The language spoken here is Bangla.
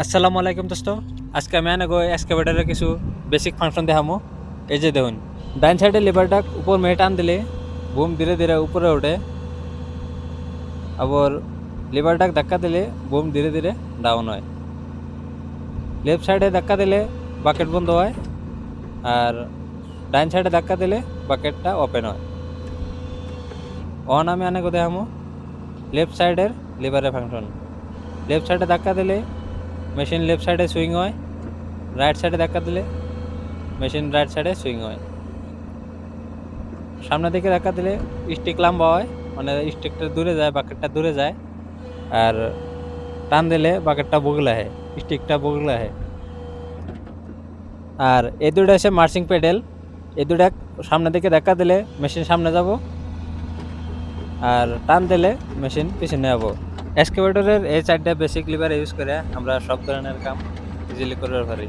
আসসালামু আলাইকুম দোস্ত। আজকে আমি আনাগো এক্সকাভেটরের কিছু বেসিক ফাংশন দেখামো। এই যে দেখুন, ডাইন সাইডে লিভারটা উপর মেয়ে টান দিলে বুম ধীরে ধীরে উপরে ওঠে, আবার লিভারটা ধাক্কা দিলে বুম ধীরে ধীরে ডাউন হয়। লেফট সাইডে ধাক্কা দিলে বাকেট বন্ধ হয়, আর ডাইন সাইডে ধাক্কা দিলে বাকেটটা ওপেন হয়। আমি আনাগো দেখামো লেফট সাইডের লিভারের ফাংশন। লেফট সাইডে ধাক্কা দিলে মেশিন লেফট সাইডে সুইং হয়, রাইট সাইডে ধাক্কা দিলে মেশিন রাইট সাইডে সুইং হয়। সামনের দিকে ধাক্কা দিলে স্টিক লম্বা হয়, মানে স্টিকটা দূরে যায়, বাকেটটা দূরে যায়। আর টান দিলে বাকেটটা বগলে হয়, স্টিকটা বগলে হয়। আর এই দুটো আছে মার্চিং প্যাডেল। এই দুটা সামনের দিকে ধাক্কা দিলে মেশিন সামনে যাব, আর টান দিলে মেশিন পিছনে যাব। এক্সকাভেটরের এই চারটা বেসিক লিভার ইউজ করে আমরা সব ধরনের কাম ইজিলি করতে পারি।